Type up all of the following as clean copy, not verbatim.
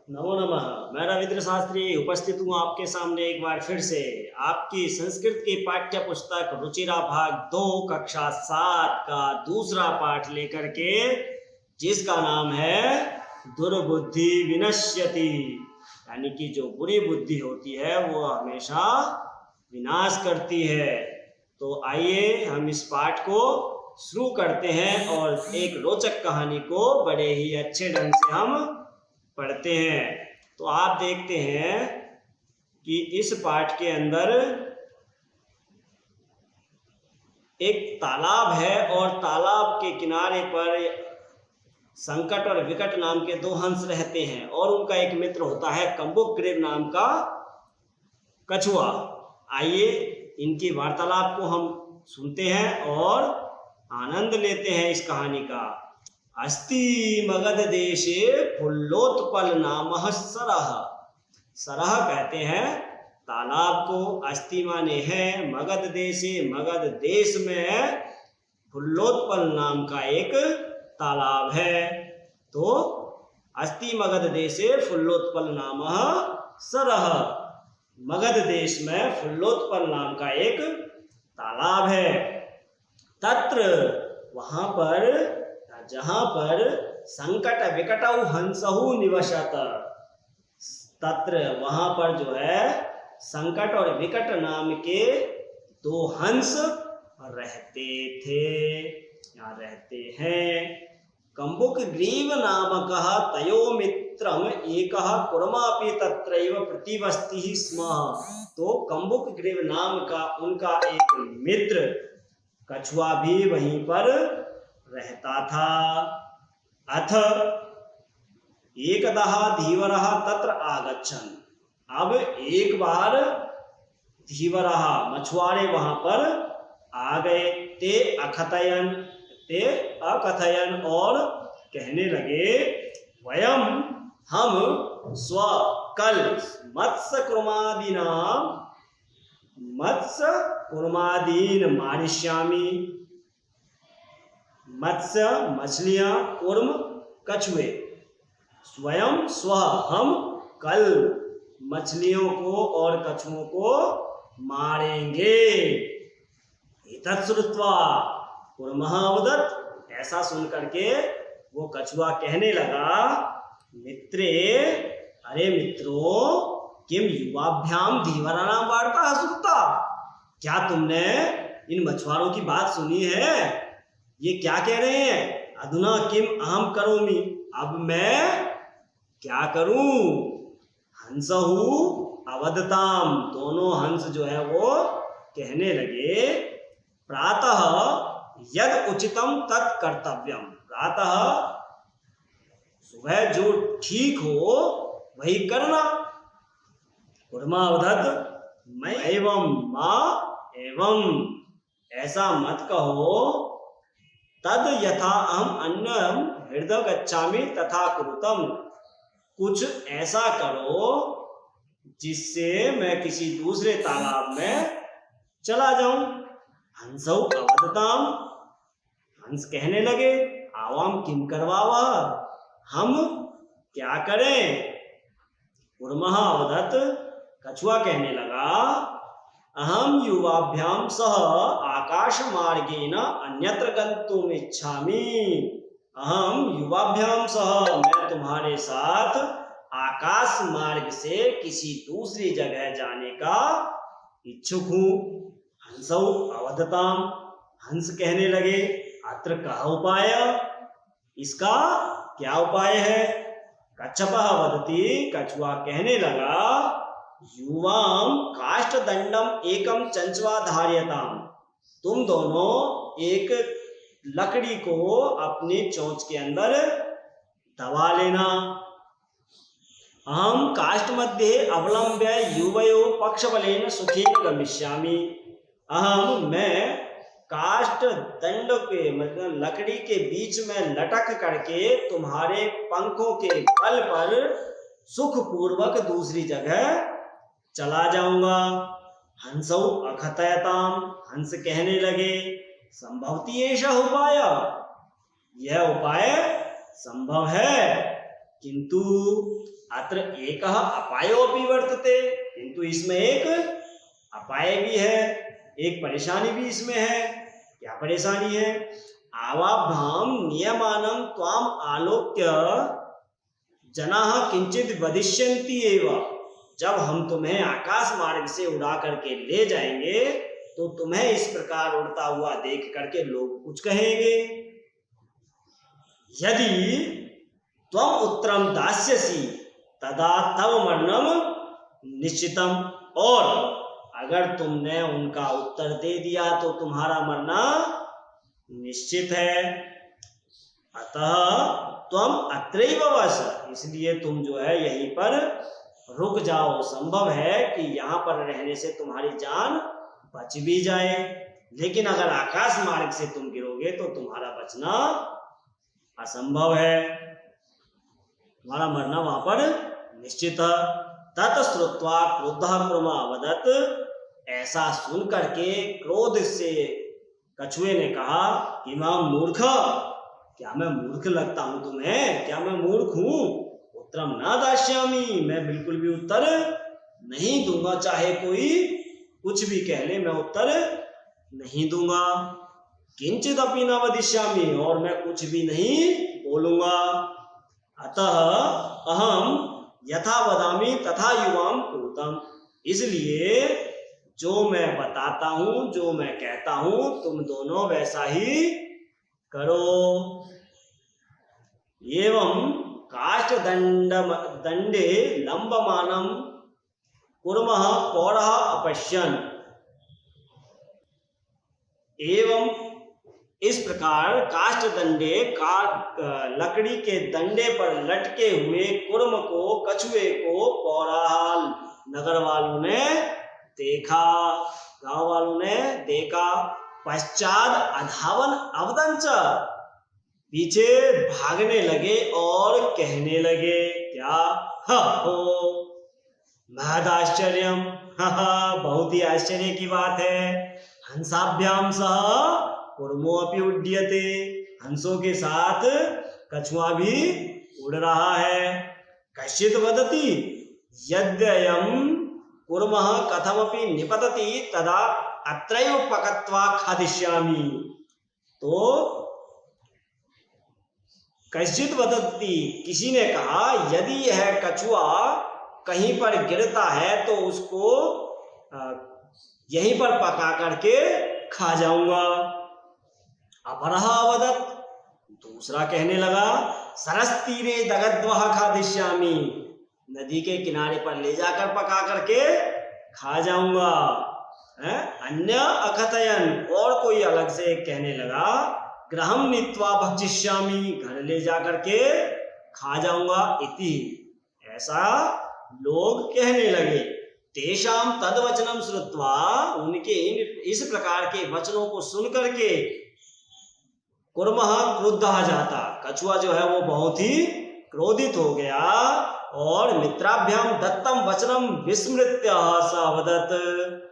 नमो नमः। मैं रविंद्र शास्त्री उपस्थित हूँ आपके सामने एक बार फिर से आपकी संस्कृत की पाठ्य पुस्तक रुचिरा भाग 2 कक्षा 7 का दूसरा पाठ लेकर के, जिसका नाम है दुर्बुद्धि विनश्यति, यानी कि जो बुरी बुद्धि होती है वो हमेशा विनाश करती है। तो आइए हम इस पाठ को शुरू करते हैं और एक रोचक कहानी को बड़े ही अच्छे ढंग से हम पढ़ते हैं। तो आप देखते हैं कि इस पाठ के अंदर एक तालाब है और तालाब के किनारे पर संकट और विकट नाम के 2 हंस रहते हैं और उनका एक मित्र होता है कंबुकग्रीव नाम का कछुआ। आइए इनकी वार्तालाप को हम सुनते हैं और आनंद लेते हैं इस कहानी का। अस्ति मगध देशे फुल्लोत्पल नामः सरः। सरः कहते हैं तालाब को, अस्ति माने है, मगध देशे मगध देश में फुल्लोत्पल नाम का एक तालाब है। तो अस्ति मगध देशे फुल्लोत्पल नामः सरः, मगध देश में फुल्लोत्पल नाम का एक तालाब है। तत्र वहां पर, जहां पर संकट विकटौ हंसहु निवसत, तत्र वहां पर जो है संकट और विकट नाम के 2 हंस रहते थे या रहते हैं। कंबुकग्रीव नामकः तयो मित्रम एकः कुर्मापि तत्रैव प्रतिवस्ति स्म। तो कंबुकग्रीव नाम का उनका एक मित्र कछुआ भी वहीं पर रहता था। अथ एकदः धीवरः तत्र आगच्छन्। अब एक बार धीवरः मछुआरे वहां पर आ गए। ते अकथयन और कहने लगे, वयम हम स्व कल मत्स्य कुर्मादीन मारिष्यामि। मत्स्य मछलियां, कुर्म कछुए। स्वयं स्व हम कल मछलियों को और कछुओं को मारेंगे। एतत् श्रुत्वा कुर्मः अवदत्। ऐसा सुन करके वो कछुआ कहने लगा, मित्रे, अरे मित्रों, किम युवाभ्याम धीवराणाम वार्ता श्रुता। क्या तुमने इन मछुआरों की बात सुनी है? ये क्या कह रहे हैं? अधुना किम अहम करोमि। अब मैं क्या करूं? हंसहु अवदताम। दोनों हंस जो है वो कहने लगे, प्रातः यद उचितम तत् कर्तव्यम। प्रातः सुबह जो ठीक हो वही करना। कुर्मावदत्, मैं एवं मां एवं, ऐसा मत कहो। तद यथा अहम अन्यम हृदय गच्छामि तथा कुरुतम। कुछ ऐसा करो जिससे मैं किसी दूसरे तालाब में चला जाऊं। हंसौ अवदताम। हंस कहने लगे, आवाम किम करवावा, हम क्या करें? कुर्मः अवदत्। कछुआ कहने लगा, अहम युवाभ्याम सह आकाश मार्गेन अन्यत्र गन्तुम इच्छामि। अहम युवाभ्याम सह, मैं तुम्हारे साथ आकाश मार्ग से किसी दूसरी जगह जाने का इच्छुक हूं। हंसौ अवदताम। हंस कहने लगे, अत्र कः उपाय, इसका क्या उपाय है? कच्छपः वदति। कछुआ कहने लगा, युवाम काष्ठ दंडम एकम चंचवा धार्यताम। तुम दोनों एक लकड़ी को अपनी चोंच के अंदर दबा लेना। अहम काष्ठ मध्ये अवलंब्य युवयो पक्षबलेन सुखेन गमिष्यामि। अहम, मैं काष्ठ दंड के मतलब लकड़ी के बीच में लटक करके तुम्हारे पंखों के बल पर सुखपूर्वक दूसरी जगह चला जाऊंगा। हंसौ अकथयताम। हंस कहने लगे, संभवति एषः उपाय, यह उपाय संभव है। किंतु अत्र एकः अपायोऽपि वर्तते, किंतु इसमें एक अपाय भी है, एक परेशानी भी इसमें है। क्या परेशानी है? आवाभ्याम नियमानं त्वाम आलोक्य जनाः किंचित वदिष्यन्ति एव। जब हम तुम्हें आकाश मार्ग से उड़ा करके ले जाएंगे तो तुम्हें इस प्रकार उड़ता हुआ देख करके लोग कुछ कहेंगे। यदि त्वम उत्तरम दास्यसि तदा तव मरणम निश्चितम। और अगर तुमने उनका उत्तर दे दिया तो तुम्हारा मरना निश्चित है। अतः त्वम अत्रैव वस, इसलिए तुम जो है यहीं पर रुक जाओ। संभव है कि यहाँ पर रहने से तुम्हारी जान बच भी जाए, लेकिन अगर आकाश मार्ग से तुम गिरोगे तो तुम्हारा बचना असंभव है, तुम्हारा मरना वहां पर निश्चित है। तत् श्रुत्वा क्रुद्धः कुर्मा वदत्, ऐसा सुन करके क्रोध से कछुए ने कहा कि मैं मूर्ख, क्या मैं मूर्ख लगता हूं तुम्हें? क्या मैं मूर्ख हूं? उत्तरम न दास्यामि, मैं बिल्कुल भी उत्तर नहीं दूंगा, चाहे कोई कुछ भी कह ले मैं उत्तर नहीं दूंगा। किंचित अपि न वदिष्यामि, और मैं कुछ भी नहीं बोलूंगा। अतः अहम यथा वदामि तथा युवाम कुरुतम, इसलिए जो मैं बताता हूं, जो मैं कहता हूं, तुम दोनों वैसा ही करो। एवं काष्ठ दंडे लंबमानं कुर्मः पौरः अपश्यन्। एवं इस प्रकार काष्ठ दंडे का लकड़ी के दंडे पर लटके हुए कुर्म को, कछुए को पौराह नगर वालों ने देखा, गांव वालों ने देखा। पश्चात अधावन अवदंच, पीछे भागने लगे और कहने लगे क्या? हो महदाश्चर्यम, बहुत ही आश्चर्य की बात है। हंसाभ्याम सह कुर्मो अपि उड्यते, हंसों के साथ कछुआ भी उड़ रहा है। कश्चित वदति यद्ययं कुर्मः कथमपि निपतति तदा अत्रैव पकत्वा खादिष्यामि। तो कश्चित वदति, किसी ने कहा यदि यह कछुआ कहीं पर गिरता है तो उसको यहीं पर पका करके खा जाऊंगा। अपरः अवदत्, दूसरा कहने लगा सरस तीरे दगद्वः खादिष्यामि, नदी के किनारे पर ले जाकर पका करके खा जाऊंगा। अन्य अकथयन, और कोई अलग से कहने लगा गृहं नीत्वा भक्षिष्यामि, घर ले जाकर के खा जाऊंगा इति, ऐसा लोग कहने लगे। तेषाम तद्वचनम श्रुत्वा, उनके इस प्रकार के वचनों को सुन करके कुर्मः क्रुद्धः जाता, कछुआ जो है वो बहुत ही क्रोधित हो गया और मित्राभ्याम दत्तम वचनम विस्मृत्य स वदत्,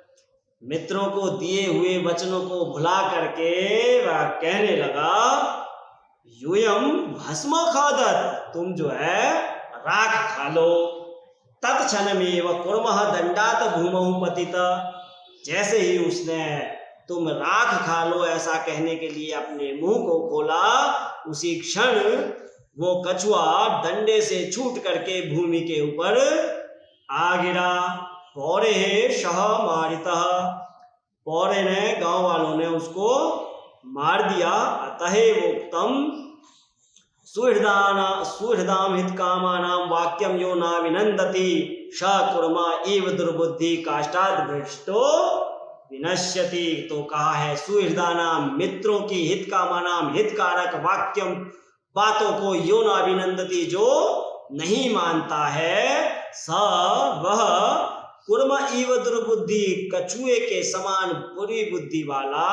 मित्रों को दिए हुए वचनों को भुला करके वह कहने लगा यूयम भस्म खादत, तुम जो है राख खा लो। तत्क्षणमेव कुर्मः दंडात भूमौ पतित, जैसे ही उसने तुम राख खा लो ऐसा कहने के लिए अपने मुंह को खोला, उसी क्षण वो कछुआ डंडे से छूट करके भूमि के ऊपर आ गिरा। पौरे शह मारितः, पौरे ने, गांव वालों ने उसको मार दिया। अतः वोक्तम सुहृदाम हित कामानां वाक्यम यो ना विनंदति स कुर्मा इव दुर्बुद्धि काष्ठाद भ्रष्टो विनश्यति। तो कहा है सुहृदानाम, मित्रों की, हित कामानाम, हितकारक वाक्यम, बातों को यो ना विनंदति, जो नहीं मानता है, स वह कुर्मा इव दुर्बुद्धि, कछुए के समान बुरी बुद्धि वाला,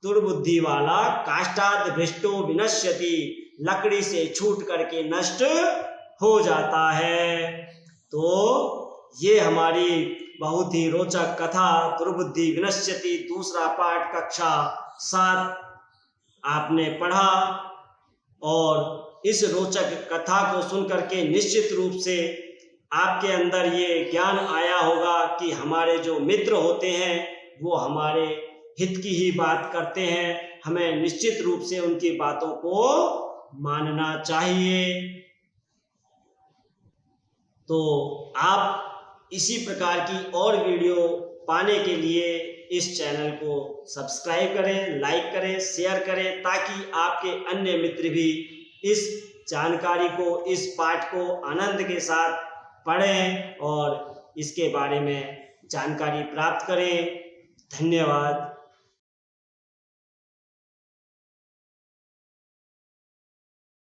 दुर्बुद्धि वाला, काष्ठाद भ्रष्टो विनश्यति, लकड़ी से छूट करके नष्ट हो जाता है। तो ये हमारी बहुत ही रोचक कथा दुर्बुद्धि विनश्यति दूसरा पाठ कक्षा 7 आपने पढ़ा और इस रोचक कथा को सुन करके निश्चित रूप से आपके अंदर ये ज्ञान आया होगा कि हमारे जो मित्र होते हैं वो हमारे हित की ही बात करते हैं, हमें निश्चित रूप से उनकी बातों को मानना चाहिए। तो आप इसी प्रकार की और वीडियो पाने के लिए इस चैनल को सब्सक्राइब करें, लाइक करें, शेयर करें, ताकि आपके अन्य मित्र भी इस जानकारी को, इस पाठ को आनंद के साथ पढ़ें और इसके बारे में जानकारी प्राप्त करें। धन्यवाद।